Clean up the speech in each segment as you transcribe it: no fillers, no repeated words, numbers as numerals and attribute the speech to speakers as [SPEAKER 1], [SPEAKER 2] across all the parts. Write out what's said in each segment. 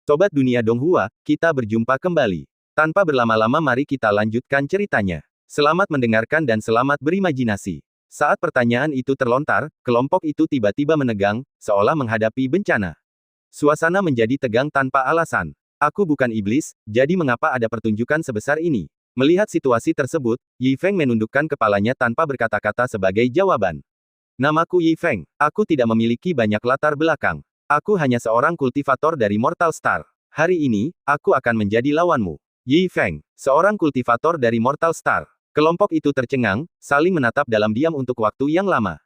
[SPEAKER 1] Sobat Dunia Donghua, kita berjumpa kembali. Tanpa berlama-lama mari kita lanjutkan ceritanya. Selamat mendengarkan dan selamat berimajinasi. Saat pertanyaan itu terlontar, kelompok itu tiba-tiba menegang, seolah menghadapi bencana. Suasana menjadi tegang tanpa alasan. Aku bukan iblis, jadi mengapa ada pertunjukan sebesar ini? Melihat situasi tersebut, Yi Feng menundukkan kepalanya tanpa berkata-kata sebagai jawaban. Namaku Yi Feng. Aku tidak memiliki banyak latar belakang. Aku hanya seorang kultivator dari Mortal Star. Hari ini, aku akan menjadi lawanmu. Yi Feng, seorang kultivator dari Mortal Star. Kelompok itu tercengang, saling menatap dalam diam untuk waktu yang lama.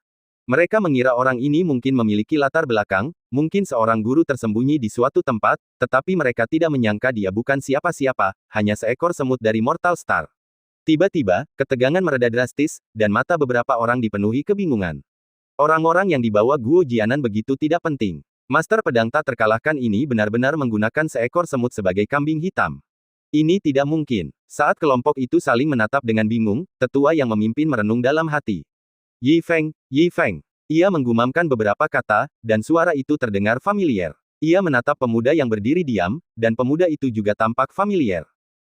[SPEAKER 1] Mereka mengira orang ini mungkin memiliki latar belakang, mungkin seorang guru tersembunyi di suatu tempat, tetapi mereka tidak menyangka dia bukan siapa-siapa, hanya seekor semut dari Mortal Star. Tiba-tiba, ketegangan mereda drastis, dan mata beberapa orang dipenuhi kebingungan. Orang-orang yang dibawa Guo Jianan begitu tidak penting. Master pedang tak terkalahkan ini benar-benar menggunakan seekor semut sebagai kambing hitam. Ini tidak mungkin. Saat kelompok itu saling menatap dengan bingung, tetua yang memimpin merenung dalam hati. Yi Feng, Yi Feng. Ia menggumamkan beberapa kata, dan suara itu terdengar familiar. Ia menatap pemuda yang berdiri diam, dan pemuda itu juga tampak familiar.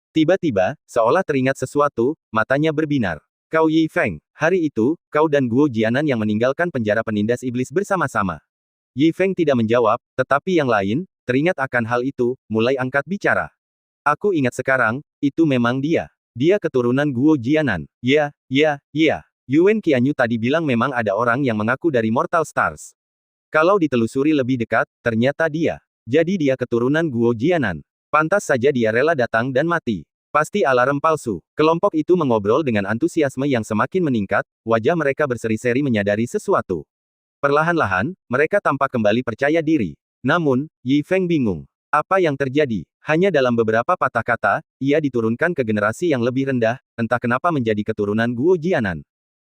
[SPEAKER 1] Tiba-tiba, seolah teringat sesuatu, matanya berbinar. Kau Yi Feng, hari itu, kau dan Guo Jianan yang meninggalkan penjara penindas iblis bersama-sama. Yi Feng tidak menjawab, tetapi yang lain, teringat akan hal itu, mulai angkat bicara. Aku ingat sekarang, itu memang dia. Dia keturunan Guo Jianan. Ya. Yuan Qianyu tadi bilang memang ada orang yang mengaku dari Mortal Stars. Kalau ditelusuri lebih dekat, ternyata dia. Jadi dia keturunan Guo Jianan. Pantas saja dia rela datang dan mati. Pasti alarm palsu. Kelompok itu mengobrol dengan antusiasme yang semakin meningkat, wajah mereka berseri-seri menyadari sesuatu. Perlahan-lahan, mereka tampak kembali percaya diri. Namun, Yi Feng bingung. Apa yang terjadi? Hanya dalam beberapa patah kata, ia diturunkan ke generasi yang lebih rendah, entah kenapa menjadi keturunan Guo Jianan.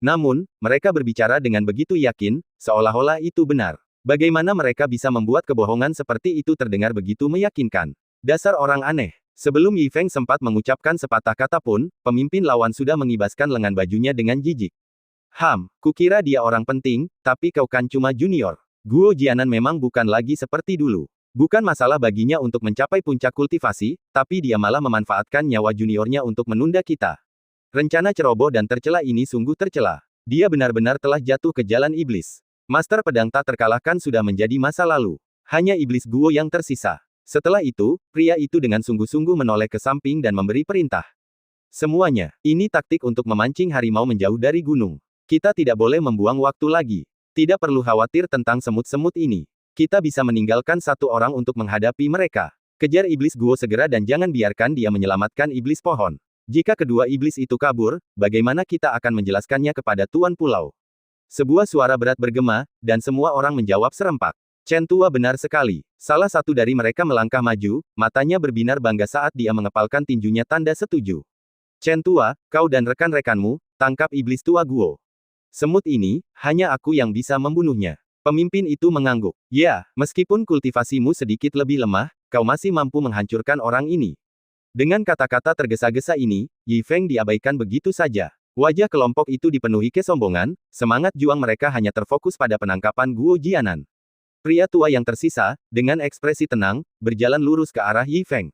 [SPEAKER 1] Namun, mereka berbicara dengan begitu yakin, seolah-olah itu benar. Bagaimana mereka bisa membuat kebohongan seperti itu terdengar begitu meyakinkan? Dasar orang aneh. Sebelum Yi Feng sempat mengucapkan sepatah kata pun, pemimpin lawan sudah mengibaskan lengan bajunya dengan jijik. Kukira dia orang penting, tapi kau kan cuma junior. Guo Jianan memang bukan lagi seperti dulu. Bukan masalah baginya untuk mencapai puncak kultivasi, tapi dia malah memanfaatkan nyawa juniornya untuk menunda kita. Rencana ceroboh dan tercela ini sungguh tercela. Dia benar-benar telah jatuh ke jalan iblis. Master pedang tak terkalahkan sudah menjadi masa lalu. Hanya iblis Guo yang tersisa. Setelah itu, pria itu dengan sungguh-sungguh menoleh ke samping dan memberi perintah. Semuanya, ini taktik untuk memancing harimau menjauh dari gunung. Kita tidak boleh membuang waktu lagi. Tidak perlu khawatir tentang semut-semut ini. Kita bisa meninggalkan satu orang untuk menghadapi mereka. Kejar iblis Guo segera dan jangan biarkan dia menyelamatkan iblis pohon. Jika kedua iblis itu kabur, bagaimana kita akan menjelaskannya kepada Tuan Pulau? Sebuah suara berat bergema, dan semua orang menjawab serempak. Chen Tua benar sekali. Salah satu dari mereka melangkah maju, matanya berbinar bangga saat dia mengepalkan tinjunya tanda setuju. Chen Tua, kau dan rekan-rekanmu, tangkap iblis tua Guo. Semut ini, hanya aku yang bisa membunuhnya. Pemimpin itu mengangguk. Ya, meskipun kultivasimu sedikit lebih lemah, kau masih mampu menghancurkan orang ini. Dengan kata-kata tergesa-gesa ini, Yi Feng diabaikan begitu saja. Wajah kelompok itu dipenuhi kesombongan, semangat juang mereka hanya terfokus pada penangkapan Guo Jianan. Pria tua yang tersisa, dengan ekspresi tenang, berjalan lurus ke arah Yi Feng.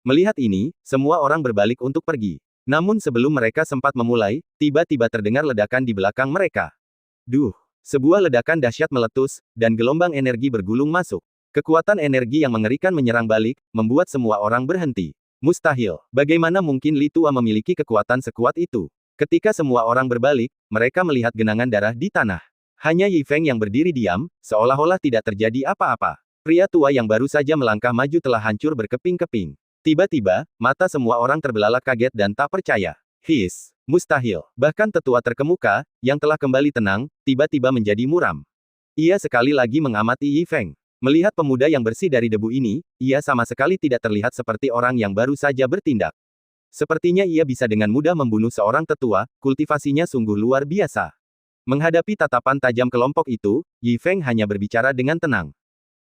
[SPEAKER 1] Melihat ini, semua orang berbalik untuk pergi. Namun sebelum mereka sempat memulai, tiba-tiba terdengar ledakan di belakang mereka. Duh! Sebuah ledakan dahsyat meletus, dan gelombang energi bergulung masuk. Kekuatan energi yang mengerikan menyerang balik, membuat semua orang berhenti. Mustahil. Bagaimana mungkin Li Tua memiliki kekuatan sekuat itu? Ketika semua orang berbalik, mereka melihat genangan darah di tanah. Hanya Yi Feng yang berdiri diam, seolah-olah tidak terjadi apa-apa. Pria tua yang baru saja melangkah maju telah hancur berkeping-keping. Tiba-tiba, mata semua orang terbelalak kaget dan tak percaya. Mustahil. Bahkan tetua terkemuka, yang telah kembali tenang, tiba-tiba menjadi muram. Ia sekali lagi mengamati Yi Feng. Melihat pemuda yang bersih dari debu ini, ia sama sekali tidak terlihat seperti orang yang baru saja bertindak. Sepertinya ia bisa dengan mudah membunuh seorang tetua, kultivasinya sungguh luar biasa. Menghadapi tatapan tajam kelompok itu, Yi Feng hanya berbicara dengan tenang.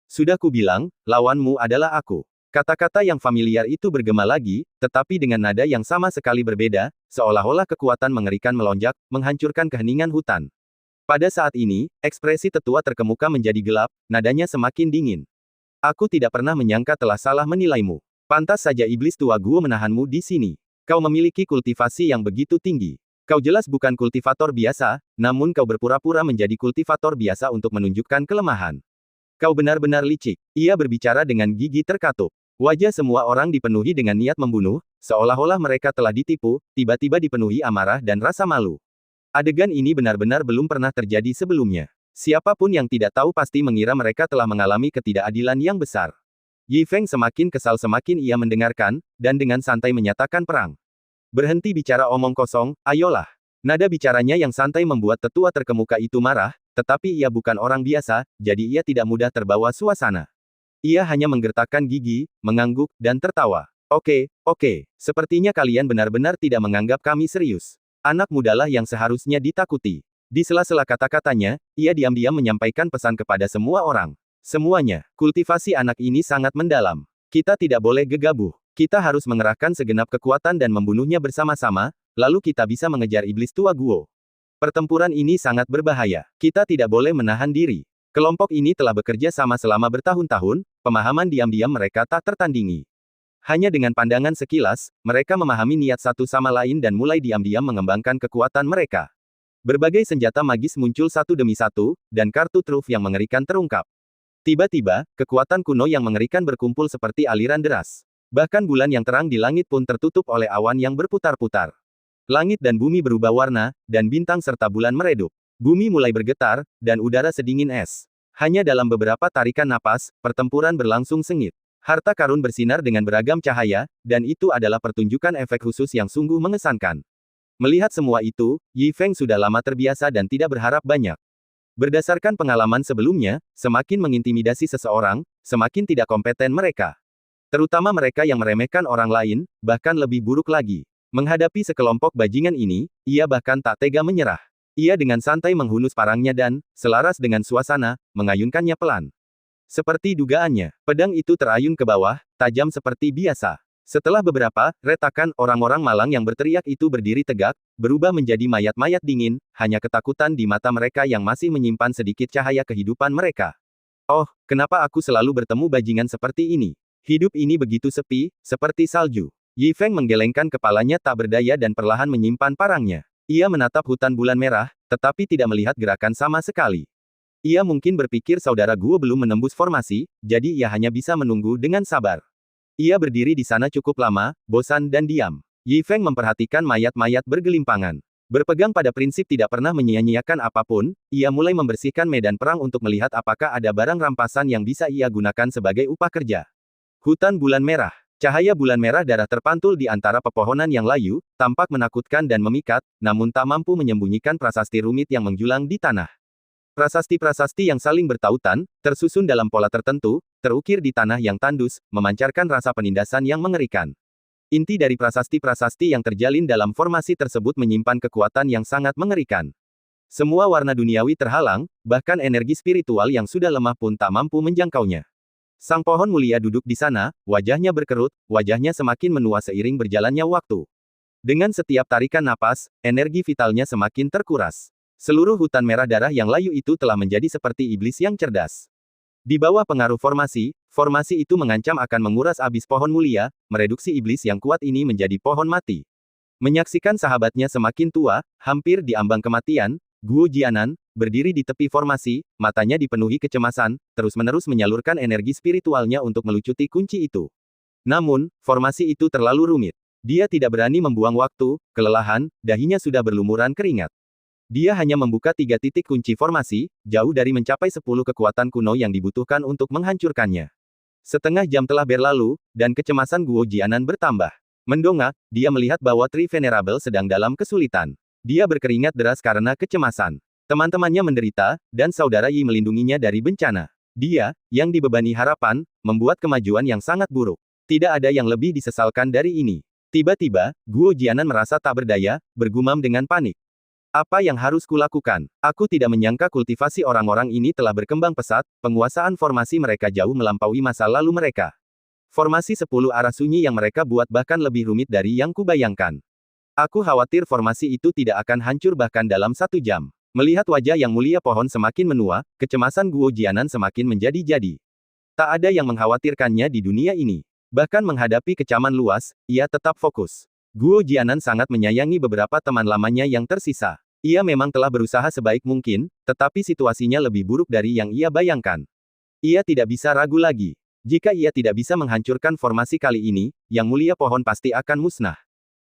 [SPEAKER 1] Sudah kubilang, lawanmu adalah aku. Kata-kata yang familiar itu bergema lagi, tetapi dengan nada yang sama sekali berbeda, seolah-olah kekuatan mengerikan melonjak, menghancurkan keheningan hutan. Pada saat ini, ekspresi tetua terkemuka menjadi gelap, nadanya semakin dingin. Aku tidak pernah menyangka telah salah menilaimu. Pantas saja iblis tua Guo menahanmu di sini. Kau memiliki kultivasi yang begitu tinggi. Kau jelas bukan kultivator biasa, namun kau berpura-pura menjadi kultivator biasa untuk menunjukkan kelemahan. Kau benar-benar licik. Ia berbicara dengan gigi terkatup. Wajah semua orang dipenuhi dengan niat membunuh, seolah-olah mereka telah ditipu, tiba-tiba dipenuhi amarah dan rasa malu. Adegan ini benar-benar belum pernah terjadi sebelumnya. Siapapun yang tidak tahu pasti mengira mereka telah mengalami ketidakadilan yang besar. Yi Feng semakin kesal semakin ia mendengarkan, dan dengan santai menyatakan perang. Berhenti bicara omong kosong, ayolah. Nada bicaranya yang santai membuat tetua terkemuka itu marah, tetapi ia bukan orang biasa, jadi ia tidak mudah terbawa suasana. Ia hanya menggertakkan gigi, mengangguk, dan tertawa. Oke, sepertinya kalian benar-benar tidak menganggap kami serius. Anak mudalah yang seharusnya ditakuti. Di sela-sela kata-katanya, ia diam-diam menyampaikan pesan kepada semua orang. Semuanya, kultivasi anak ini sangat mendalam. Kita tidak boleh gegabah. Kita harus mengerahkan segenap kekuatan dan membunuhnya bersama-sama, lalu kita bisa mengejar iblis tua Guo. Pertempuran ini sangat berbahaya. Kita tidak boleh menahan diri. Kelompok ini telah bekerja sama selama bertahun-tahun, pemahaman diam-diam mereka tak tertandingi. Hanya dengan pandangan sekilas, mereka memahami niat satu sama lain dan mulai diam-diam mengembangkan kekuatan mereka. Berbagai senjata magis muncul satu demi satu, dan kartu truf yang mengerikan terungkap. Tiba-tiba, kekuatan kuno yang mengerikan berkumpul seperti aliran deras. Bahkan bulan yang terang di langit pun tertutup oleh awan yang berputar-putar. Langit dan bumi berubah warna, dan bintang serta bulan meredup. Bumi mulai bergetar, dan udara sedingin es. Hanya dalam beberapa tarikan napas, pertempuran berlangsung sengit. Harta karun bersinar dengan beragam cahaya, dan itu adalah pertunjukan efek khusus yang sungguh mengesankan. Melihat semua itu, Yi Feng sudah lama terbiasa dan tidak berharap banyak. Berdasarkan pengalaman sebelumnya, semakin mengintimidasi seseorang, semakin tidak kompeten mereka. Terutama mereka yang meremehkan orang lain, bahkan lebih buruk lagi. Menghadapi sekelompok bajingan ini, ia bahkan tak tega menyerah. Ia dengan santai menghunus parangnya dan, selaras dengan suasana, mengayunkannya pelan. Seperti dugaannya, pedang itu terayun ke bawah, tajam seperti biasa. Setelah beberapa retakan, orang-orang malang yang berteriak itu berdiri tegak, berubah menjadi mayat-mayat dingin, hanya ketakutan di mata mereka yang masih menyimpan sedikit cahaya kehidupan mereka. Oh, kenapa aku selalu bertemu bajingan seperti ini? Hidup ini begitu sepi, seperti salju. Yi Feng menggelengkan kepalanya tak berdaya dan perlahan menyimpan parangnya. Ia menatap hutan bulan merah, tetapi tidak melihat gerakan sama sekali. Ia mungkin berpikir saudara Guo belum menembus formasi, jadi ia hanya bisa menunggu dengan sabar. Ia berdiri di sana cukup lama, bosan dan diam. Yi Feng memperhatikan mayat-mayat bergelimpangan. Berpegang pada prinsip tidak pernah menyia-nyiakan apapun, ia mulai membersihkan medan perang untuk melihat apakah ada barang rampasan yang bisa ia gunakan sebagai upah kerja. Hutan bulan merah. Cahaya bulan merah darah terpantul di antara pepohonan yang layu, tampak menakutkan dan memikat, namun tak mampu menyembunyikan prasasti rumit yang menjulang di tanah. Prasasti-prasasti yang saling bertautan, tersusun dalam pola tertentu, terukir di tanah yang tandus, memancarkan rasa penindasan yang mengerikan. Inti dari prasasti-prasasti yang terjalin dalam formasi tersebut menyimpan kekuatan yang sangat mengerikan. Semua warna duniawi terhalang, bahkan energi spiritual yang sudah lemah pun tak mampu menjangkaunya. Sang pohon mulia duduk di sana, wajahnya berkerut, wajahnya semakin menua seiring berjalannya waktu. Dengan setiap tarikan napas, energi vitalnya semakin terkuras. Seluruh hutan merah darah yang layu itu telah menjadi seperti iblis yang cerdas. Di bawah pengaruh formasi itu mengancam akan menguras abis pohon mulia, mereduksi iblis yang kuat ini menjadi pohon mati. Menyaksikan sahabatnya semakin tua, hampir di ambang kematian, Guo Jianan, berdiri di tepi formasi, matanya dipenuhi kecemasan, terus-menerus menyalurkan energi spiritualnya untuk melucuti kunci itu. Namun, formasi itu terlalu rumit. Dia tidak berani membuang waktu, kelelahan, dahinya sudah berlumuran keringat. Dia hanya membuka 3 titik kunci formasi, jauh dari mencapai 10 kekuatan kuno yang dibutuhkan untuk menghancurkannya. Setengah jam telah berlalu, dan kecemasan Guo Jianan bertambah. Mendongak, dia melihat bahwa Tri Venerable sedang dalam kesulitan. Dia berkeringat deras karena kecemasan. Teman-temannya menderita, dan saudara Yi melindunginya dari bencana. Dia, yang dibebani harapan, membuat kemajuan yang sangat buruk. Tidak ada yang lebih disesalkan dari ini. Tiba-tiba, Guo Jianan merasa tak berdaya, bergumam dengan panik. Apa yang harus kulakukan? Aku tidak menyangka kultivasi orang-orang ini telah berkembang pesat, penguasaan formasi mereka jauh melampaui masa lalu mereka. Formasi 10 arah sunyi yang mereka buat bahkan lebih rumit dari yang kubayangkan. Aku khawatir formasi itu tidak akan hancur bahkan dalam 1 jam. Melihat wajah yang mulia pohon semakin menua, kecemasan Guo Jianan semakin menjadi-jadi. Tak ada yang mengkhawatirkannya di dunia ini. Bahkan menghadapi kecaman luas, ia tetap fokus. Guo Jianan sangat menyayangi beberapa teman lamanya yang tersisa. Ia memang telah berusaha sebaik mungkin, tetapi situasinya lebih buruk dari yang ia bayangkan. Ia tidak bisa ragu lagi. Jika ia tidak bisa menghancurkan formasi kali ini, Yang Mulia Pohon pasti akan musnah.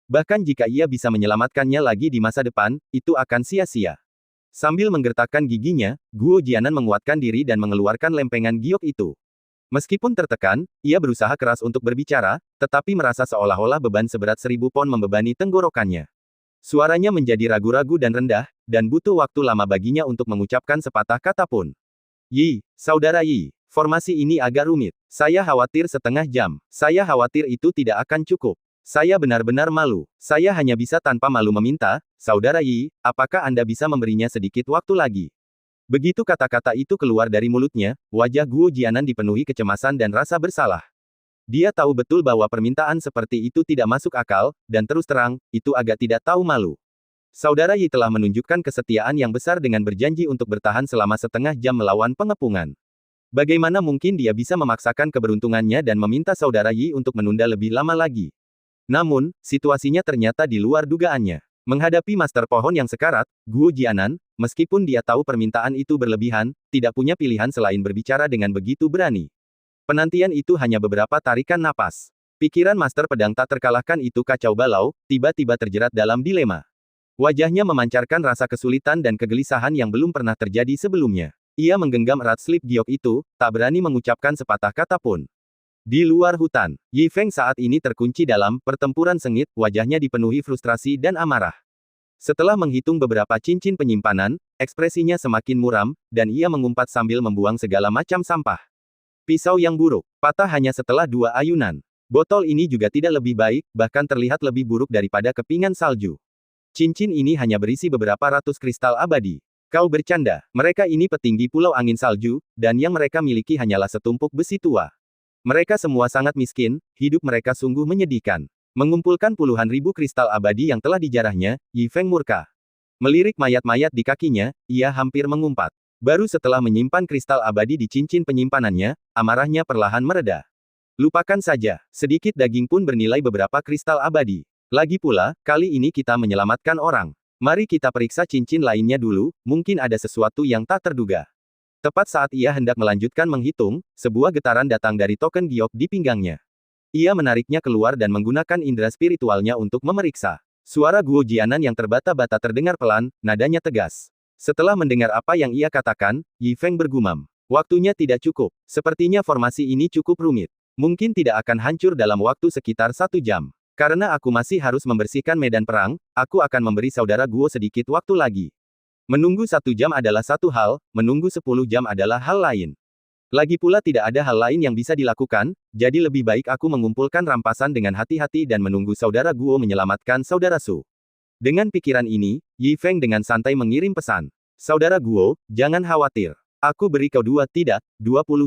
[SPEAKER 1] Bahkan jika ia bisa menyelamatkannya lagi di masa depan, itu akan sia-sia. Sambil menggertakkan giginya, Guo Jianan menguatkan diri dan mengeluarkan lempengan giok itu. Meskipun tertekan, ia berusaha keras untuk berbicara, tetapi merasa seolah-olah beban seberat 1000 pon membebani tenggorokannya. Suaranya menjadi ragu-ragu dan rendah, dan butuh waktu lama baginya untuk mengucapkan sepatah kata pun. Yi, saudara Yi, formasi ini agak rumit. Saya khawatir setengah jam. Saya khawatir itu tidak akan cukup. Saya benar-benar malu. Saya hanya bisa tanpa malu meminta, saudara Yi, apakah Anda bisa memberinya sedikit waktu lagi? Begitu kata-kata itu keluar dari mulutnya, wajah Guo Jianan dipenuhi kecemasan dan rasa bersalah. Dia tahu betul bahwa permintaan seperti itu tidak masuk akal, dan terus terang, itu agak tidak tahu malu. Saudara Yi telah menunjukkan kesetiaan yang besar dengan berjanji untuk bertahan selama setengah jam melawan pengepungan. Bagaimana mungkin dia bisa memaksakan keberuntungannya dan meminta saudara Yi untuk menunda lebih lama lagi? Namun, situasinya ternyata di luar dugaannya. Menghadapi Master Pohon yang sekarat, Guo Jianan, meskipun dia tahu permintaan itu berlebihan, tidak punya pilihan selain berbicara dengan begitu berani. Penantian itu hanya beberapa tarikan napas. Pikiran Master Pedang tak terkalahkan itu kacau balau, tiba-tiba terjerat dalam dilema. Wajahnya memancarkan rasa kesulitan dan kegelisahan yang belum pernah terjadi sebelumnya. Ia menggenggam erat slip giok itu, tak berani mengucapkan sepatah kata pun. Di luar hutan, Yi Feng saat ini terkunci dalam pertempuran sengit, wajahnya dipenuhi frustrasi dan amarah. Setelah menghitung beberapa cincin penyimpanan, ekspresinya semakin muram, dan ia mengumpat sambil membuang segala macam sampah. Pisau yang buruk, patah hanya setelah 2 ayunan. Botol ini juga tidak lebih baik, bahkan terlihat lebih buruk daripada kepingan salju. Cincin ini hanya berisi beberapa ratus kristal abadi. Kau bercanda, mereka ini petinggi Pulau Angin Salju, dan yang mereka miliki hanyalah setumpuk besi tua. Mereka semua sangat miskin, hidup mereka sungguh menyedihkan. Mengumpulkan puluhan ribu kristal abadi yang telah dijarahnya, Yi Feng murka. Melirik mayat-mayat di kakinya, ia hampir mengumpat. Baru setelah menyimpan kristal abadi di cincin penyimpanannya, amarahnya perlahan mereda. Lupakan saja, sedikit daging pun bernilai beberapa kristal abadi. Lagi pula, kali ini kita menyelamatkan orang. Mari kita periksa cincin lainnya dulu, mungkin ada sesuatu yang tak terduga. Tepat saat ia hendak melanjutkan menghitung, sebuah getaran datang dari token giok di pinggangnya. Ia menariknya keluar dan menggunakan indera spiritualnya untuk memeriksa. Suara Guo Jianan yang terbata-bata terdengar pelan, nadanya tegas. Setelah mendengar apa yang ia katakan, Yi Feng bergumam. Waktunya tidak cukup. Sepertinya formasi ini cukup rumit. Mungkin tidak akan hancur dalam waktu sekitar 1 jam. Karena aku masih harus membersihkan medan perang, aku akan memberi saudara Guo sedikit waktu lagi. Menunggu 1 jam adalah satu hal, menunggu 10 jam adalah hal lain. Lagi pula tidak ada hal lain yang bisa dilakukan, jadi lebih baik aku mengumpulkan rampasan dengan hati-hati dan menunggu saudara Guo menyelamatkan saudara Su. Dengan pikiran ini, Yi Feng dengan santai mengirim pesan. Saudara Guo, jangan khawatir. Aku beri kau 20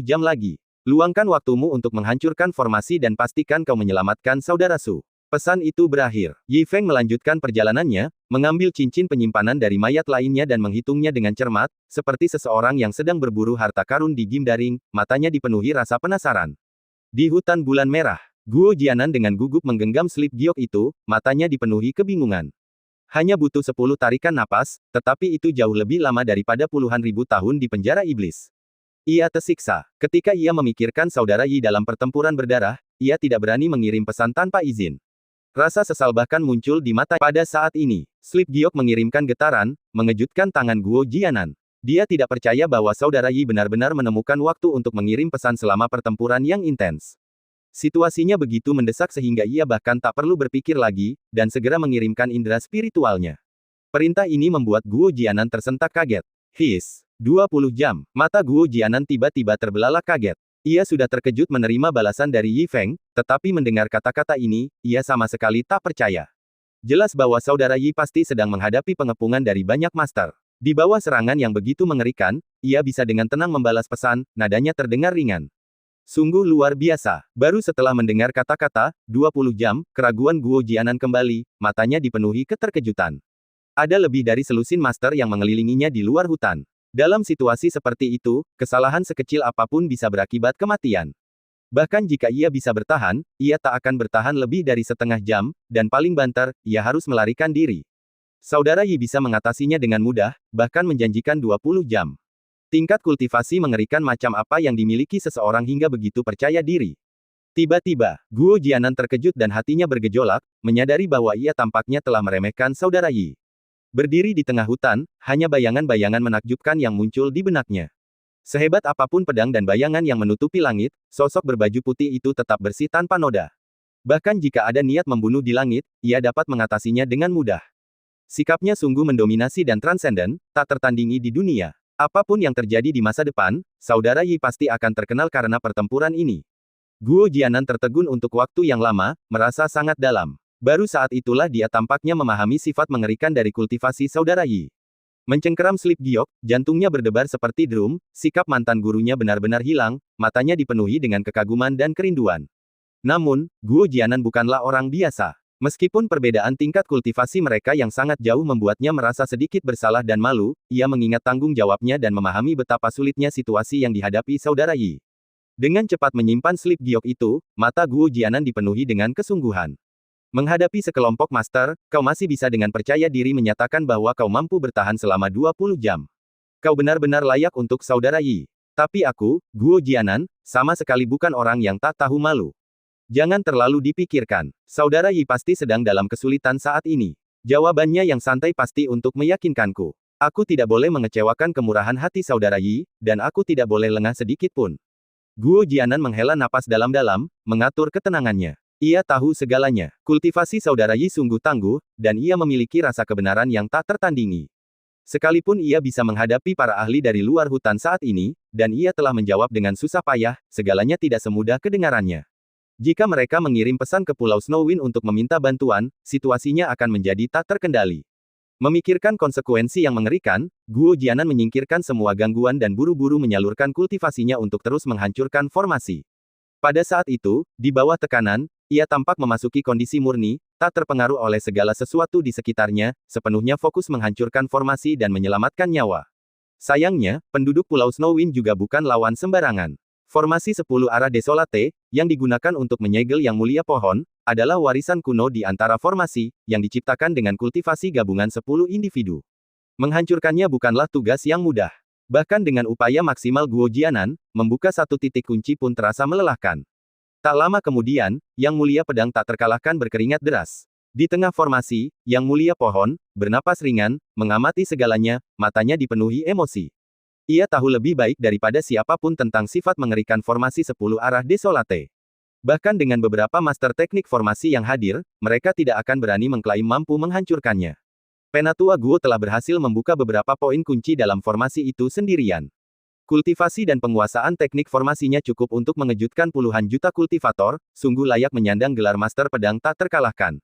[SPEAKER 1] jam lagi. Luangkan waktumu untuk menghancurkan formasi dan pastikan kau menyelamatkan saudara Su. Pesan itu berakhir. Yi Feng melanjutkan perjalanannya, mengambil cincin penyimpanan dari mayat lainnya dan menghitungnya dengan cermat, seperti seseorang yang sedang berburu harta karun di Gimdaring, matanya dipenuhi rasa penasaran. Di hutan bulan merah, Guo Jianan dengan gugup menggenggam slip giok itu, matanya dipenuhi kebingungan. Hanya butuh 10 tarikan napas, tetapi itu jauh lebih lama daripada puluhan ribu tahun di penjara iblis. Ia tersiksa. Ketika ia memikirkan saudara Yi dalam pertempuran berdarah, ia tidak berani mengirim pesan tanpa izin. Rasa sesal bahkan muncul di mata pada saat ini. Slip giok mengirimkan getaran, mengejutkan tangan Guo Jianan. Dia tidak percaya bahwa saudara Yi benar-benar menemukan waktu untuk mengirim pesan selama pertempuran yang intens. Situasinya begitu mendesak sehingga ia bahkan tak perlu berpikir lagi, dan segera mengirimkan indera spiritualnya. Perintah ini membuat Guo Jianan tersentak kaget. 20 jam. Mata Guo Jianan tiba-tiba terbelalak kaget. Ia sudah terkejut menerima balasan dari Yi Feng, tetapi mendengar kata-kata ini, ia sama sekali tak percaya. Jelas bahwa saudara Yi pasti sedang menghadapi pengepungan dari banyak master. Di bawah serangan yang begitu mengerikan, ia bisa dengan tenang membalas pesan, nadanya terdengar ringan. Sungguh luar biasa. Baru setelah mendengar kata-kata, 20 jam, keraguan Guo Jianan kembali, matanya dipenuhi keterkejutan. Ada lebih dari selusin master yang mengelilinginya di luar hutan. Dalam situasi seperti itu, kesalahan sekecil apapun bisa berakibat kematian. Bahkan jika ia bisa bertahan, ia tak akan bertahan lebih dari setengah jam, dan paling banter, ia harus melarikan diri. Saudara Yi bisa mengatasinya dengan mudah, bahkan menjanjikan 20 jam. Tingkat kultivasi mengerikan macam apa yang dimiliki seseorang hingga begitu percaya diri. Tiba-tiba, Guo Jianan terkejut dan hatinya bergejolak, menyadari bahwa ia tampaknya telah meremehkan saudara Yi. Berdiri di tengah hutan, hanya bayangan-bayangan menakjubkan yang muncul di benaknya. Sehebat apapun pedang dan bayangan yang menutupi langit, sosok berbaju putih itu tetap bersih tanpa noda. Bahkan jika ada niat membunuh di langit, ia dapat mengatasinya dengan mudah. Sikapnya sungguh mendominasi dan transenden, tak tertandingi di dunia. Apapun yang terjadi di masa depan, saudara Yi pasti akan terkenal karena pertempuran ini. Guo Jianan tertegun untuk waktu yang lama, merasa sangat dalam. Baru saat itulah dia tampaknya memahami sifat mengerikan dari kultivasi saudara Yi. Mencengkeram Slip Giok, jantungnya berdebar seperti drum, sikap mantan gurunya benar-benar hilang, matanya dipenuhi dengan kekaguman dan kerinduan. Namun, Guo Jianan bukanlah orang biasa. Meskipun perbedaan tingkat kultivasi mereka yang sangat jauh membuatnya merasa sedikit bersalah dan malu, ia mengingat tanggung jawabnya dan memahami betapa sulitnya situasi yang dihadapi saudara Yi. Dengan cepat menyimpan Slip Giok itu, mata Guo Jianan dipenuhi dengan kesungguhan. Menghadapi sekelompok master, kau masih bisa dengan percaya diri menyatakan bahwa kau mampu bertahan selama 20 jam. Kau benar-benar layak untuk saudara Yi. Tapi aku, Guo Jianan, sama sekali bukan orang yang tak tahu malu. Jangan terlalu dipikirkan. Saudara Yi pasti sedang dalam kesulitan saat ini. Jawabannya yang santai pasti untuk meyakinkanku. Aku tidak boleh mengecewakan kemurahan hati saudara Yi, dan aku tidak boleh lengah sedikit pun. Guo Jianan menghela napas dalam-dalam, mengatur ketenangannya. Ia tahu segalanya. Kultivasi saudara Yi sungguh tangguh, dan ia memiliki rasa kebenaran yang tak tertandingi. Sekalipun ia bisa menghadapi para ahli dari luar hutan saat ini, dan ia telah menjawab dengan susah payah, segalanya tidak semudah kedengarannya. Jika mereka mengirim pesan ke Pulau Snowwind untuk meminta bantuan, situasinya akan menjadi tak terkendali. Memikirkan konsekuensi yang mengerikan, Guo Jianan menyingkirkan semua gangguan dan buru-buru menyalurkan kultivasinya untuk terus menghancurkan formasi. Pada saat itu, di bawah tekanan, ia tampak memasuki kondisi murni, tak terpengaruh oleh segala sesuatu di sekitarnya, sepenuhnya fokus menghancurkan formasi dan menyelamatkan nyawa. Sayangnya, penduduk Pulau Snowwind juga bukan lawan sembarangan. Formasi 10 arah Desolate, yang digunakan untuk menyegel Yang Mulia Pohon, adalah warisan kuno di antara formasi, yang diciptakan dengan kultivasi gabungan 10 individu. Menghancurkannya bukanlah tugas yang mudah. Bahkan dengan upaya maksimal Guo Jianan, membuka satu titik kunci pun terasa melelahkan. Tak lama kemudian, Yang Mulia Pedang tak terkalahkan berkeringat deras. Di tengah formasi, Yang Mulia Pohon, bernapas ringan, mengamati segalanya, matanya dipenuhi emosi. Ia tahu lebih baik daripada siapapun tentang sifat mengerikan formasi 10 arah Desolate. Bahkan dengan beberapa master teknik formasi yang hadir, mereka tidak akan berani mengklaim mampu menghancurkannya. Penatua Guo telah berhasil membuka beberapa poin kunci dalam formasi itu sendirian. Kultivasi dan penguasaan teknik formasinya cukup untuk mengejutkan puluhan juta kultivator, sungguh layak menyandang gelar master pedang tak terkalahkan.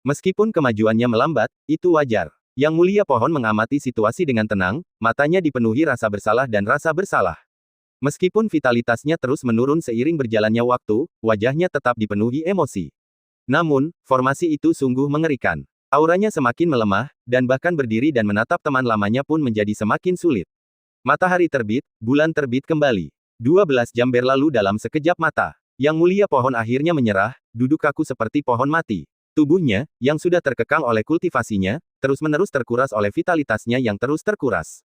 [SPEAKER 1] Meskipun kemajuannya melambat, itu wajar. Yang Mulia Pohon mengamati situasi dengan tenang, matanya dipenuhi rasa bersalah dan rasa bersalah. Meskipun vitalitasnya terus menurun seiring berjalannya waktu, wajahnya tetap dipenuhi emosi. Namun, formasi itu sungguh mengerikan. Auranya semakin melemah, dan bahkan berdiri dan menatap teman lamanya pun menjadi semakin sulit. Matahari terbit, bulan terbit kembali. 12 jam berlalu dalam sekejap mata. Yang Mulia Pohon akhirnya menyerah, duduk kaku seperti pohon mati. Tubuhnya, yang sudah terkekang oleh kultivasinya, terus-menerus terkuras oleh vitalitasnya yang terus terkuras.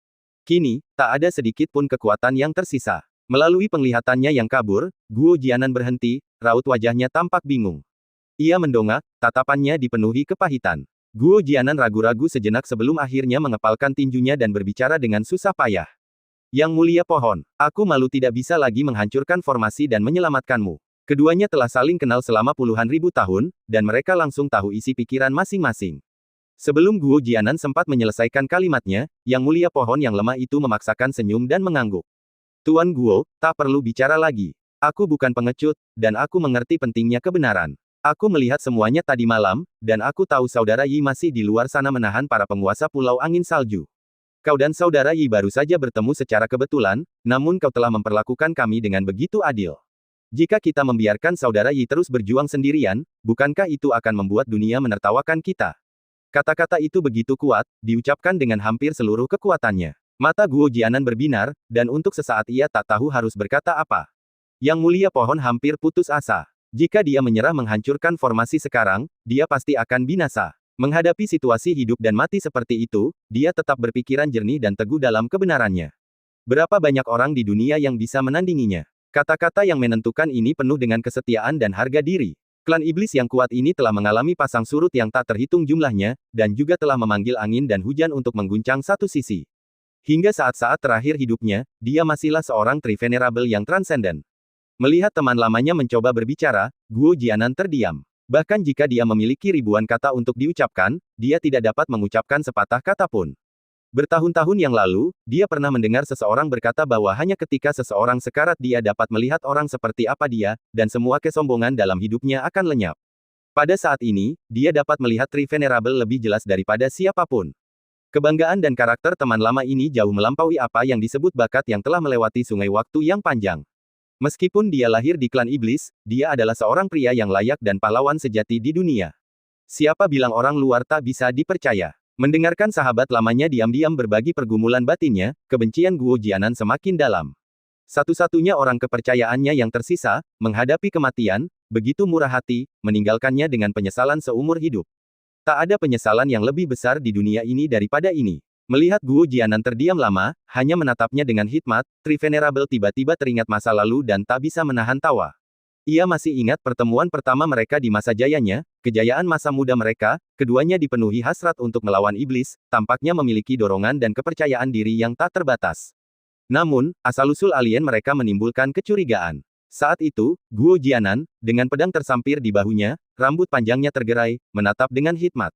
[SPEAKER 1] Kini, tak ada sedikit pun kekuatan yang tersisa. Melalui penglihatannya yang kabur, Guo Jianan berhenti, raut wajahnya tampak bingung. Ia mendongak, tatapannya dipenuhi kepahitan. Guo Jianan ragu-ragu sejenak sebelum akhirnya mengepalkan tinjunya dan berbicara dengan susah payah. Yang Mulia Pohon, aku malu tidak bisa lagi menghancurkan formasi dan menyelamatkanmu. Keduanya telah saling kenal selama puluhan ribu tahun, dan mereka langsung tahu isi pikiran masing-masing. Sebelum Guo Jianan sempat menyelesaikan kalimatnya, Yang Mulia Pohon yang lemah itu memaksakan senyum dan mengangguk. Tuan Guo, tak perlu bicara lagi. Aku bukan pengecut, dan aku mengerti pentingnya kebenaran. Aku melihat semuanya tadi malam, dan aku tahu saudara Yi masih di luar sana menahan para penguasa Pulau Angin Salju. Kau dan saudara Yi baru saja bertemu secara kebetulan, namun kau telah memperlakukan kami dengan begitu adil. Jika kita membiarkan saudara Yi terus berjuang sendirian, bukankah itu akan membuat dunia menertawakan kita? Kata-kata itu begitu kuat, diucapkan dengan hampir seluruh kekuatannya. Mata Guo Jianan berbinar, dan untuk sesaat ia tak tahu harus berkata apa. Yang Mulia Pohon hampir putus asa. Jika dia menyerah menghancurkan formasi sekarang, dia pasti akan binasa. Menghadapi situasi hidup dan mati seperti itu, dia tetap berpikiran jernih dan teguh dalam kebenarannya. Berapa banyak orang di dunia yang bisa menandinginya? Kata-kata yang menentukan ini penuh dengan kesetiaan dan harga diri. Klan iblis yang kuat ini telah mengalami pasang surut yang tak terhitung jumlahnya, dan juga telah memanggil angin dan hujan untuk mengguncang satu sisi. Hingga saat-saat terakhir hidupnya, dia masihlah seorang Tri-Venerable yang transenden. Melihat teman lamanya mencoba berbicara, Guo Jianan terdiam. Bahkan jika dia memiliki ribuan kata untuk diucapkan, dia tidak dapat mengucapkan sepatah kata pun. Bertahun-tahun yang lalu, dia pernah mendengar seseorang berkata bahwa hanya ketika seseorang sekarat dia dapat melihat orang seperti apa dia, dan semua kesombongan dalam hidupnya akan lenyap. Pada saat ini, dia dapat melihat Tri-Venerable lebih jelas daripada siapapun. Kebanggaan dan karakter teman lama ini jauh melampaui apa yang disebut bakat yang telah melewati sungai waktu yang panjang. Meskipun dia lahir di klan iblis, dia adalah seorang pria yang layak dan pahlawan sejati di dunia. Siapa bilang orang luar tak bisa dipercaya? Mendengarkan sahabat lamanya diam-diam berbagi pergumulan batinnya, kebencian Guo Jianan semakin dalam. Satu-satunya orang kepercayaannya yang tersisa, menghadapi kematian, begitu murah hati, meninggalkannya dengan penyesalan seumur hidup. Tak ada penyesalan yang lebih besar di dunia ini daripada ini. Melihat Guo Jianan terdiam lama, hanya menatapnya dengan hikmat, Tri-Venerable tiba-tiba teringat masa lalu dan tak bisa menahan tawa. Ia masih ingat pertemuan pertama mereka di masa jayanya, kejayaan masa muda mereka, keduanya dipenuhi hasrat untuk melawan iblis, tampaknya memiliki dorongan dan kepercayaan diri yang tak terbatas. Namun, asal-usul alien mereka menimbulkan kecurigaan. Saat itu, Guo Jianan, dengan pedang tersampir di bahunya, rambut panjangnya tergerai, menatap dengan hikmat.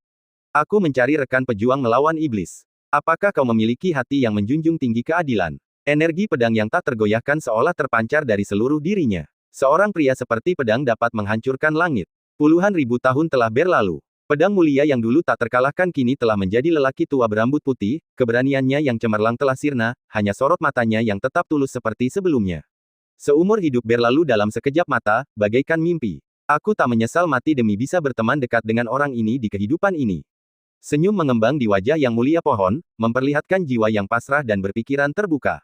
[SPEAKER 1] Aku mencari rekan pejuang melawan iblis. Apakah kau memiliki hati yang menjunjung tinggi keadilan? Energi pedang yang tak tergoyahkan seolah terpancar dari seluruh dirinya. Seorang pria seperti pedang dapat menghancurkan langit. Puluhan ribu tahun telah berlalu. Pedang mulia yang dulu tak terkalahkan kini telah menjadi lelaki tua berambut putih, keberaniannya yang cemerlang telah sirna, hanya sorot matanya yang tetap tulus seperti sebelumnya. Seumur hidup berlalu dalam sekejap mata, bagaikan mimpi. Aku tak menyesal mati demi bisa berteman dekat dengan orang ini di kehidupan ini. Senyum mengembang di wajah Yang Mulia Pohon, memperlihatkan jiwa yang pasrah dan berpikiran terbuka.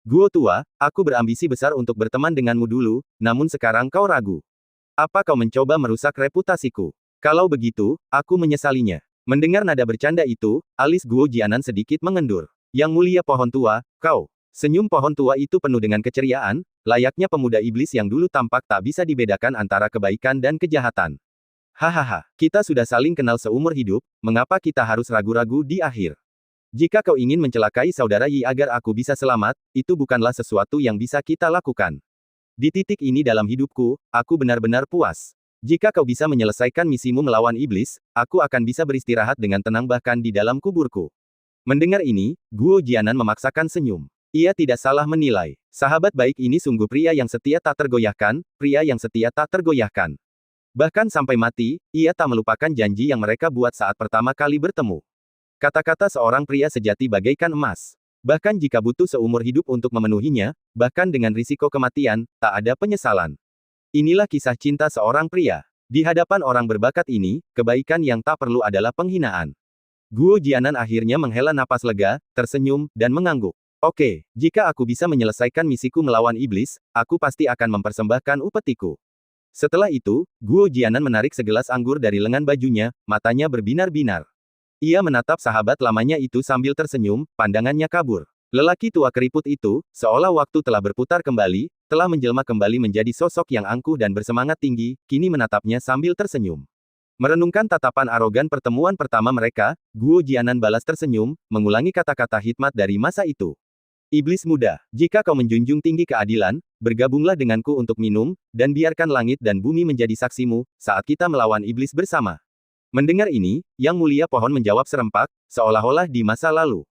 [SPEAKER 1] Guo tua, aku berambisi besar untuk berteman denganmu dulu, namun sekarang kau ragu. Apa kau mencoba merusak reputasiku? Kalau begitu, aku menyesalinya. Mendengar nada bercanda itu, alis Guo Jianan sedikit mengendur. Yang Mulia Pohon tua, kau. Senyum pohon tua itu penuh dengan keceriaan, layaknya pemuda iblis yang dulu tampak tak bisa dibedakan antara kebaikan dan kejahatan. Hahaha, kita sudah saling kenal seumur hidup, mengapa kita harus ragu-ragu di akhir? Jika kau ingin mencelakai saudara Yi agar aku bisa selamat, itu bukanlah sesuatu yang bisa kita lakukan. Di titik ini dalam hidupku, aku benar-benar puas. Jika kau bisa menyelesaikan misimu melawan iblis, aku akan bisa beristirahat dengan tenang bahkan di dalam kuburku. Mendengar ini, Guo Jianan memaksakan senyum. Ia tidak salah menilai. Sahabat baik ini sungguh pria yang setia tak tergoyahkan, pria yang setia tak tergoyahkan. Bahkan sampai mati, ia tak melupakan janji yang mereka buat saat pertama kali bertemu. Kata-kata seorang pria sejati bagaikan emas. Bahkan jika butuh seumur hidup untuk memenuhinya, bahkan dengan risiko kematian, tak ada penyesalan. Inilah kisah cinta seorang pria. Di hadapan orang berbakat ini, kebaikan yang tak perlu adalah penghinaan. Guo Jianan akhirnya menghela napas lega, tersenyum, dan mengangguk. Oke, jika aku bisa menyelesaikan misiku melawan iblis, aku pasti akan mempersembahkan upetiku. Setelah itu, Guo Jianan menarik segelas anggur dari lengan bajunya, matanya berbinar-binar. Ia menatap sahabat lamanya itu sambil tersenyum, pandangannya kabur. Lelaki tua keriput itu, seolah waktu telah berputar kembali, telah menjelma kembali menjadi sosok yang angkuh dan bersemangat tinggi, kini menatapnya sambil tersenyum. Merenungkan tatapan arogan pertemuan pertama mereka, Guo Jianan balas tersenyum, mengulangi kata-kata hikmat dari masa itu. Iblis muda, jika kau menjunjung tinggi keadilan, bergabunglah denganku untuk minum, dan biarkan langit dan bumi menjadi saksimu, saat kita melawan iblis bersama. Mendengar ini, Yang Mulia Pohon menjawab serempak, seolah-olah di masa lalu.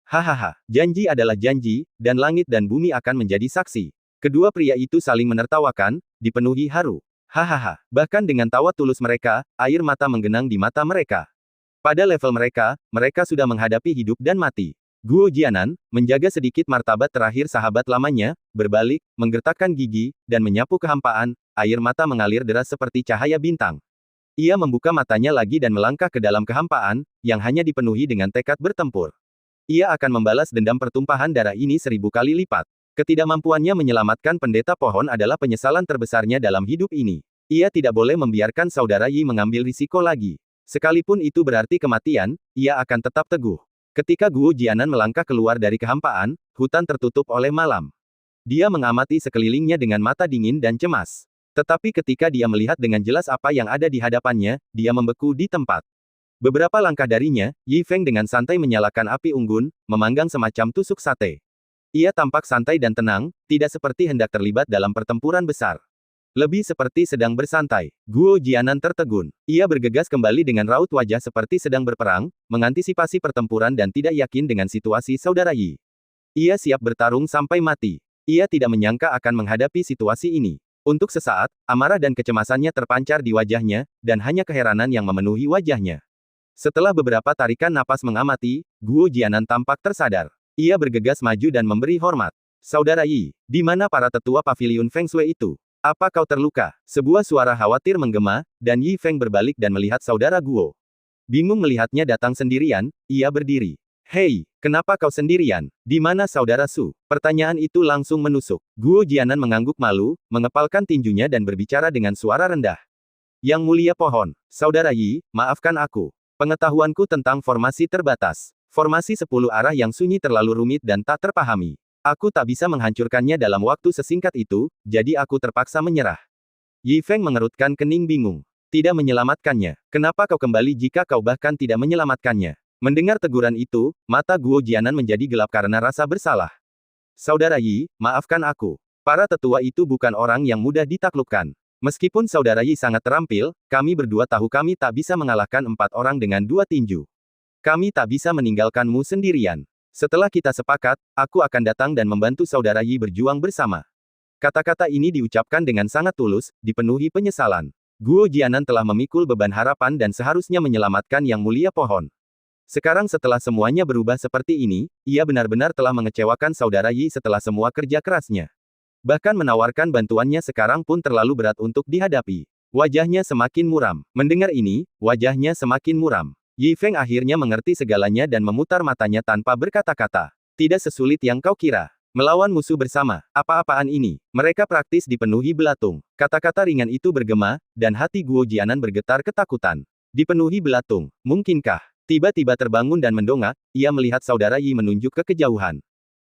[SPEAKER 1] Hahaha, janji adalah janji, dan langit dan bumi akan menjadi saksi. Kedua pria itu saling menertawakan, dipenuhi haru. Hahaha, bahkan dengan tawa tulus mereka, air mata menggenang di mata mereka. Pada level mereka, mereka sudah menghadapi hidup dan mati. Guo Jianan, menjaga sedikit martabat terakhir sahabat lamanya, berbalik, menggertakkan gigi, dan menyapu kehampaan, air mata mengalir deras seperti cahaya bintang. Ia membuka matanya lagi dan melangkah ke dalam kehampaan, yang hanya dipenuhi dengan tekad bertempur. Ia akan membalas dendam pertumpahan darah ini 1000 kali lipat. Ketidakmampuannya menyelamatkan pendeta pohon adalah penyesalan terbesarnya dalam hidup ini. Ia tidak boleh membiarkan saudara Yi mengambil risiko lagi. Sekalipun itu berarti kematian, ia akan tetap teguh. Ketika Guo Jianan melangkah keluar dari kehampaan, hutan tertutup oleh malam. Dia mengamati sekelilingnya dengan mata dingin dan cemas. Tetapi ketika dia melihat dengan jelas apa yang ada di hadapannya, dia membeku di tempat. Beberapa langkah darinya, Yi Feng dengan santai menyalakan api unggun, memanggang semacam tusuk sate. Ia tampak santai dan tenang, tidak seperti hendak terlibat dalam pertempuran besar. Lebih seperti sedang bersantai. Guo Jianan tertegun. Ia bergegas kembali dengan raut wajah seperti sedang berperang, mengantisipasi pertempuran dan tidak yakin dengan situasi saudara Yi. Ia siap bertarung sampai mati. Ia tidak menyangka akan menghadapi situasi ini. Untuk sesaat, amarah dan kecemasannya terpancar di wajahnya, dan hanya keheranan yang memenuhi wajahnya. Setelah beberapa tarikan napas mengamati, Guo Jianan tampak tersadar. Ia bergegas maju dan memberi hormat. Saudara Yi, di mana para tetua paviliun Feng Shui itu? Apa kau terluka? Sebuah suara khawatir menggema, dan Yi Feng berbalik dan melihat saudara Guo. Bingung melihatnya datang sendirian, ia berdiri. Hei, kenapa kau sendirian? Di mana saudara Su? Pertanyaan itu langsung menusuk. Guo Jianan mengangguk malu, mengepalkan tinjunya dan berbicara dengan suara rendah. Yang mulia pohon, saudara Yi, maafkan aku. Pengetahuanku tentang formasi terbatas. Formasi 10 arah yang sunyi terlalu rumit dan tak terpahami. Aku tak bisa menghancurkannya dalam waktu sesingkat itu, jadi aku terpaksa menyerah. Yi Feng mengerutkan kening bingung. Tidak menyelamatkannya. Kenapa kau kembali jika kau bahkan tidak menyelamatkannya? Mendengar teguran itu, mata Guo Jianan menjadi gelap karena rasa bersalah. Saudara Yi, maafkan aku. Para tetua itu bukan orang yang mudah ditaklukkan. Meskipun saudara Yi sangat terampil, kami berdua tahu kami tak bisa mengalahkan 4 orang dengan 2 tinju. Kami tak bisa meninggalkanmu sendirian. Setelah kita sepakat, aku akan datang dan membantu saudara Yi berjuang bersama. Kata-kata ini diucapkan dengan sangat tulus, dipenuhi penyesalan. Guo Jianan telah memikul beban harapan dan seharusnya menyelamatkan yang mulia pohon. Sekarang setelah semuanya berubah seperti ini, ia benar-benar telah mengecewakan saudara Yi setelah semua kerja kerasnya. Bahkan menawarkan bantuannya sekarang pun terlalu berat untuk dihadapi. Wajahnya semakin muram. Mendengar ini, wajahnya semakin muram. Yi Feng akhirnya mengerti segalanya dan memutar matanya tanpa berkata-kata. Tidak sesulit yang kau kira. Melawan musuh bersama, apa-apaan ini? Mereka praktis dipenuhi belatung. Kata-kata ringan itu bergema, dan hati Guo Jianan bergetar ketakutan. Dipenuhi belatung, mungkinkah? Tiba-tiba terbangun dan mendongak, ia melihat saudara Yi menunjuk ke kejauhan.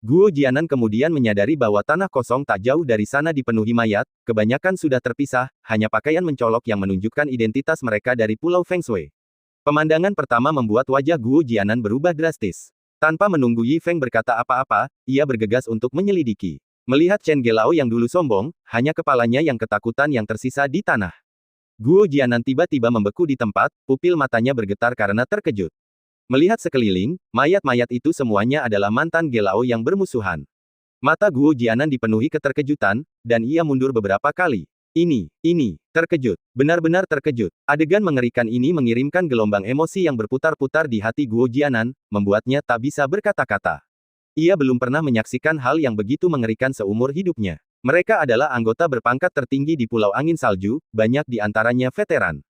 [SPEAKER 1] Guo Jianan kemudian menyadari bahwa tanah kosong tak jauh dari sana dipenuhi mayat, kebanyakan sudah terpisah, hanya pakaian mencolok yang menunjukkan identitas mereka dari Pulau Feng Shui. Pemandangan pertama membuat wajah Guo Jianan berubah drastis. Tanpa menunggu Yi Feng berkata apa-apa, ia bergegas untuk menyelidiki. Melihat Chen Gelao yang dulu sombong, hanya kepalanya yang ketakutan yang tersisa di tanah. Guo Jianan tiba-tiba membeku di tempat, pupil matanya bergetar karena terkejut. Melihat sekeliling, mayat-mayat itu semuanya adalah mantan Gelao yang bermusuhan. Mata Guo Jianan dipenuhi keterkejutan, dan ia mundur beberapa kali. Ini, terkejut. Benar-benar terkejut. Adegan mengerikan ini mengirimkan gelombang emosi yang berputar-putar di hati Guo Jianan, membuatnya tak bisa berkata-kata. Ia belum pernah menyaksikan hal yang begitu mengerikan seumur hidupnya. Mereka adalah anggota berpangkat tertinggi di Pulau Angin Salju, banyak di antaranya veteran.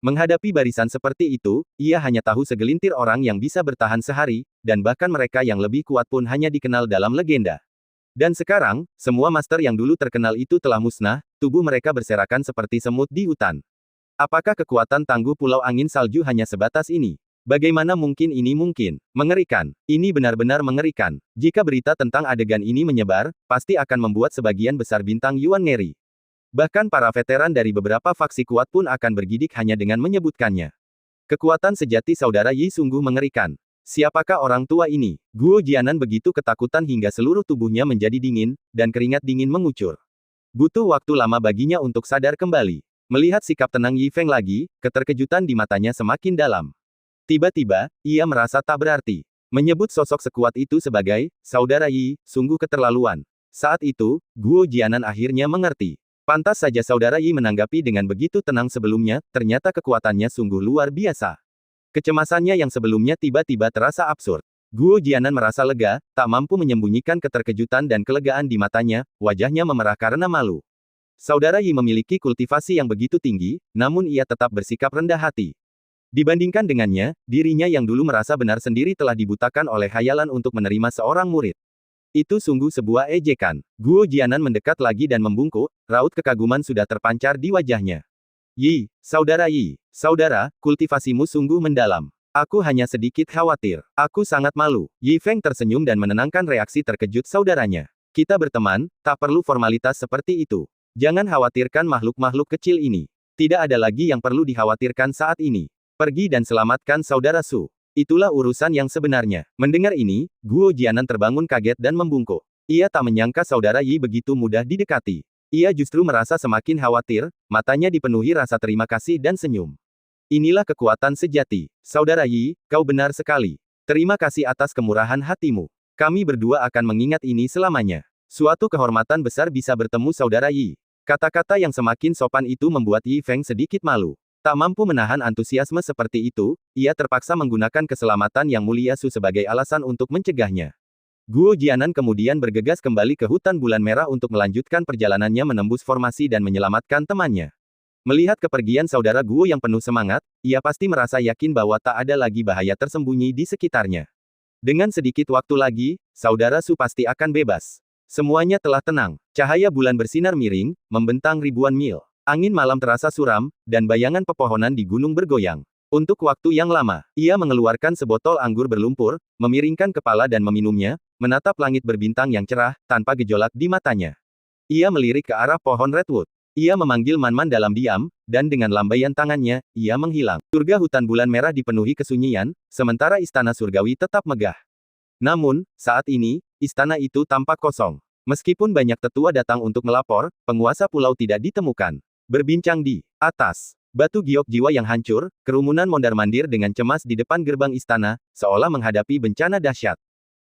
[SPEAKER 1] Menghadapi barisan seperti itu, ia hanya tahu segelintir orang yang bisa bertahan sehari, dan bahkan mereka yang lebih kuat pun hanya dikenal dalam legenda. Dan sekarang, semua master yang dulu terkenal itu telah musnah, tubuh mereka berserakan seperti semut di hutan. Apakah kekuatan tangguh Pulau Angin Salju hanya sebatas ini? Bagaimana mungkin ini mungkin? Mengerikan. Ini benar-benar mengerikan. Jika berita tentang adegan ini menyebar, pasti akan membuat sebagian besar bintang Yuan ngeri. Bahkan para veteran dari beberapa faksi kuat pun akan bergidik hanya dengan menyebutkannya. Kekuatan sejati saudara Yi sungguh mengerikan. Siapakah orang tua ini? Guo Jianan begitu ketakutan hingga seluruh tubuhnya menjadi dingin, dan keringat dingin mengucur. Butuh waktu lama baginya untuk sadar kembali. Melihat sikap tenang Yi Feng lagi, keterkejutan di matanya semakin dalam. Tiba-tiba, ia merasa tak berarti. Menyebut sosok sekuat itu sebagai saudara Yi, sungguh keterlaluan. Saat itu, Guo Jianan akhirnya mengerti. Pantas saja saudara Yi menanggapi dengan begitu tenang sebelumnya, ternyata kekuatannya sungguh luar biasa. Kecemasannya yang sebelumnya tiba-tiba terasa absurd. Guo Jianan merasa lega, tak mampu menyembunyikan keterkejutan dan kelegaan di matanya, wajahnya memerah karena malu. Saudara Yi memiliki kultivasi yang begitu tinggi, namun ia tetap bersikap rendah hati. Dibandingkan dengannya, dirinya yang dulu merasa benar sendiri telah dibutakan oleh khayalan untuk menerima seorang murid. Itu sungguh sebuah ejekan. Guo Jianan mendekat lagi dan membungkuk, raut kekaguman sudah terpancar di wajahnya. Yi, saudara, kultivasimu sungguh mendalam. Aku hanya sedikit khawatir. Aku sangat malu. Yi Feng tersenyum dan menenangkan reaksi terkejut saudaranya. Kita berteman, tak perlu formalitas seperti itu. Jangan khawatirkan makhluk-makhluk kecil ini. Tidak ada lagi yang perlu dikhawatirkan saat ini. Pergi dan selamatkan saudara Su. Itulah urusan yang sebenarnya. Mendengar ini, Guo Jianan terbangun kaget dan membungkuk. Ia tak menyangka saudara Yi begitu mudah didekati. Ia justru merasa semakin khawatir, matanya dipenuhi rasa terima kasih dan senyum. Inilah kekuatan sejati. Saudara Yi, kau benar sekali. Terima kasih atas kemurahan hatimu. Kami berdua akan mengingat ini selamanya. Suatu kehormatan besar bisa bertemu saudara Yi. Kata-kata yang semakin sopan itu membuat Yi Feng sedikit malu. Tak mampu menahan antusiasme seperti itu, ia terpaksa menggunakan keselamatan yang mulia Su sebagai alasan untuk mencegahnya. Guo Jianan kemudian bergegas kembali ke hutan bulan merah untuk melanjutkan perjalanannya menembus formasi dan menyelamatkan temannya. Melihat kepergian saudara Guo yang penuh semangat, ia pasti merasa yakin bahwa tak ada lagi bahaya tersembunyi di sekitarnya. Dengan sedikit waktu lagi, saudara Su pasti akan bebas. Semuanya telah tenang. Cahaya bulan bersinar miring, membentang ribuan mil. Angin malam terasa suram, dan bayangan pepohonan di gunung bergoyang. Untuk waktu yang lama, ia mengeluarkan sebotol anggur berlumpur, memiringkan kepala dan meminumnya, menatap langit berbintang yang cerah, tanpa gejolak di matanya. Ia melirik ke arah pohon redwood. Ia memanggil Man-Man dalam diam, dan dengan lambaian tangannya, ia menghilang. Surga hutan bulan merah dipenuhi kesunyian, sementara istana surgawi tetap megah. Namun, saat ini, istana itu tampak kosong. Meskipun banyak tetua datang untuk melapor, penguasa pulau tidak ditemukan. Berbincang di atas batu giok jiwa yang hancur, kerumunan mondar-mandir dengan cemas di depan gerbang istana, seolah menghadapi bencana dahsyat.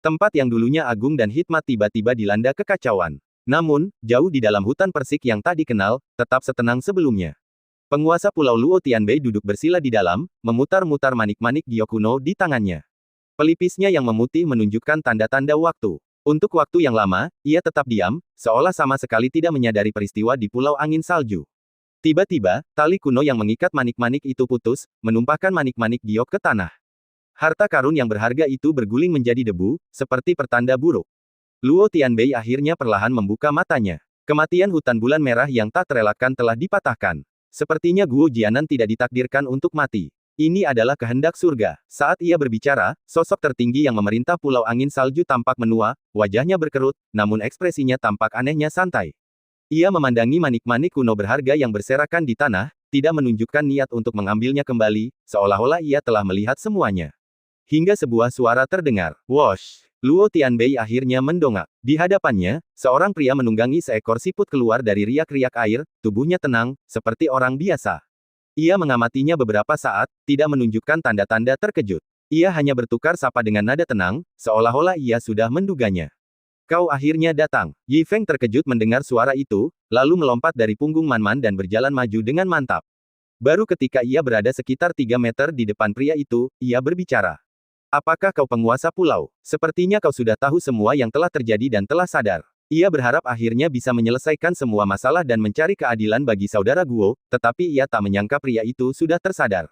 [SPEAKER 1] Tempat yang dulunya agung dan hikmat tiba-tiba dilanda kekacauan. Namun, jauh di dalam hutan persik yang tak dikenal, tetap setenang sebelumnya. Penguasa Pulau Luo Tianbei duduk bersila di dalam, memutar-mutar manik-manik giok kuno di tangannya. Pelipisnya yang memutih menunjukkan tanda-tanda waktu. Untuk waktu yang lama, ia tetap diam, seolah sama sekali tidak menyadari peristiwa di Pulau Angin Salju. Tiba-tiba, tali kuno yang mengikat manik-manik itu putus, menumpahkan manik-manik giok ke tanah. Harta karun yang berharga itu berguling menjadi debu, seperti pertanda buruk. Luo Tianbei akhirnya perlahan membuka matanya. Kematian hutan bulan merah yang tak terelakkan telah dipatahkan. Sepertinya Guo Jianan tidak ditakdirkan untuk mati. Ini adalah kehendak surga. Saat ia berbicara, sosok tertinggi yang memerintah Pulau Angin Salju tampak menua, wajahnya berkerut, namun ekspresinya tampak anehnya santai. Ia memandangi manik-manik kuno berharga yang berserakan di tanah, tidak menunjukkan niat untuk mengambilnya kembali, seolah-olah ia telah melihat semuanya. Hingga sebuah suara terdengar. Wosh! Luo Tianbei akhirnya mendongak. Di hadapannya, seorang pria menunggangi seekor siput keluar dari riak-riak air, tubuhnya tenang, seperti orang biasa. Ia mengamatinya beberapa saat, tidak menunjukkan tanda-tanda terkejut. Ia hanya bertukar sapa dengan nada tenang, seolah-olah ia sudah menduganya. Kau akhirnya datang. Yi Feng terkejut mendengar suara itu, lalu melompat dari punggung Man-Man dan berjalan maju dengan mantap. Baru ketika ia berada sekitar 3 meter di depan pria itu, ia berbicara. Apakah kau penguasa pulau? Sepertinya kau sudah tahu semua yang telah terjadi dan telah sadar. Ia berharap akhirnya bisa menyelesaikan semua masalah dan mencari keadilan bagi saudara Guo, tetapi ia tak menyangka pria itu sudah tersadar.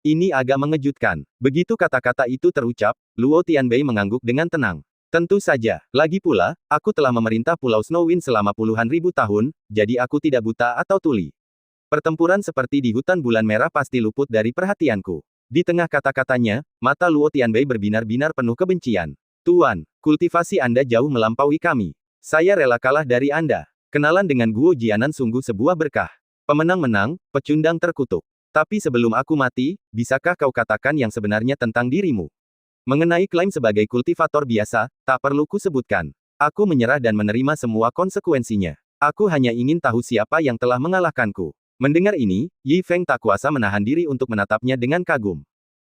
[SPEAKER 1] Ini agak mengejutkan. Begitu kata-kata itu terucap, Luo Tianbei mengangguk dengan tenang. Tentu saja. Lagi pula, aku telah memerintah Pulau Snowwind selama puluhan ribu tahun, jadi aku tidak buta atau tuli. Pertempuran seperti di hutan bulan merah pasti luput dari perhatianku. Di tengah kata-katanya, mata Luo Tianbei berbinar-binar penuh kebencian. Tuan, kultivasi Anda jauh melampaui kami. Saya rela kalah dari Anda. Kenalan dengan Guo Jianan sungguh sebuah berkah. Pemenang menang, pecundang terkutuk. Tapi sebelum aku mati, bisakah kau katakan yang sebenarnya tentang dirimu? Mengenai klaim sebagai kultivator biasa, tak perlu kusebutkan. Aku menyerah dan menerima semua konsekuensinya. Aku hanya ingin tahu siapa yang telah mengalahkanku. Mendengar ini, Yi Feng tak kuasa menahan diri untuk menatapnya dengan kagum.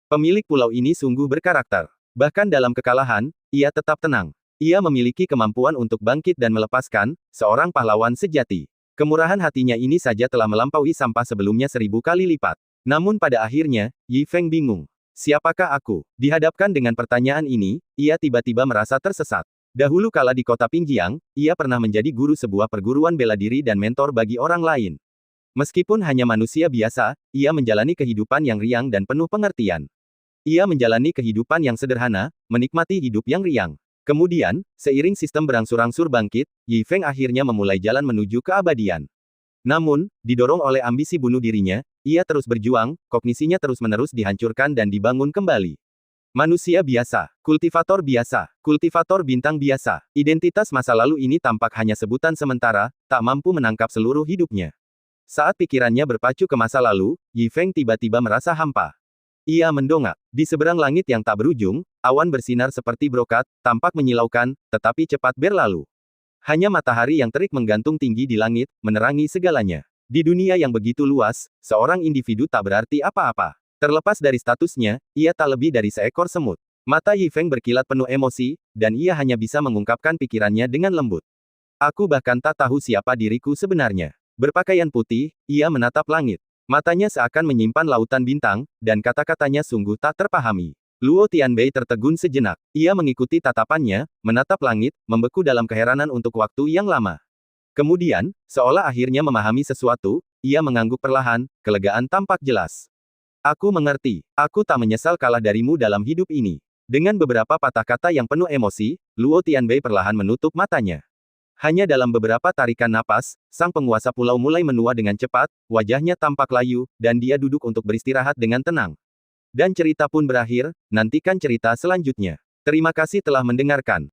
[SPEAKER 1] Pemilik pulau ini sungguh berkarakter. Bahkan dalam kekalahan, ia tetap tenang. Ia memiliki kemampuan untuk bangkit dan melepaskan, seorang pahlawan sejati. Kemurahan hatinya ini saja telah melampaui sampah sebelumnya 1000 kali lipat. Namun pada akhirnya, Yi Feng bingung. Siapakah aku? Dihadapkan dengan pertanyaan ini, ia tiba-tiba merasa tersesat. Dahulu kala di kota Pingjiang, ia pernah menjadi guru sebuah perguruan bela diri dan mentor bagi orang lain. Meskipun hanya manusia biasa, ia menjalani kehidupan yang riang dan penuh pengertian. Ia menjalani kehidupan yang sederhana, menikmati hidup yang riang. Kemudian, seiring sistem berangsur-angsur bangkit, Yi Feng akhirnya memulai jalan menuju keabadian. Namun, didorong oleh ambisi bunuh dirinya, ia terus berjuang, kognisinya terus-menerus dihancurkan dan dibangun kembali. Manusia biasa, kultivator bintang biasa. Identitas masa lalu ini tampak hanya sebutan sementara, tak mampu menangkap seluruh hidupnya. Saat pikirannya berpacu ke masa lalu, Yi Feng tiba-tiba merasa hampa. Ia mendongak. Di seberang langit yang tak berujung, awan bersinar seperti brokat, tampak menyilaukan, tetapi cepat berlalu. Hanya matahari yang terik menggantung tinggi di langit, menerangi segalanya. Di dunia yang begitu luas, seorang individu tak berarti apa-apa. Terlepas dari statusnya, ia tak lebih dari seekor semut. Mata Yi Feng berkilat penuh emosi, dan ia hanya bisa mengungkapkan pikirannya dengan lembut. Aku bahkan tak tahu siapa diriku sebenarnya. Berpakaian putih, ia menatap langit. Matanya seakan menyimpan lautan bintang, dan kata-katanya sungguh tak terpahami. Luo Tianbei tertegun sejenak. Ia mengikuti tatapannya, menatap langit, membeku dalam keheranan untuk waktu yang lama. Kemudian, seolah akhirnya memahami sesuatu, ia mengangguk perlahan, kelegaan tampak jelas. Aku mengerti. Aku tak menyesal kalah darimu dalam hidup ini. Dengan beberapa patah kata yang penuh emosi, Luo Tianbei perlahan menutup matanya. Hanya dalam beberapa tarikan napas, sang penguasa pulau mulai menua dengan cepat, wajahnya tampak layu, dan dia duduk untuk beristirahat dengan tenang. Dan cerita pun berakhir, nantikan cerita selanjutnya. Terima kasih telah mendengarkan.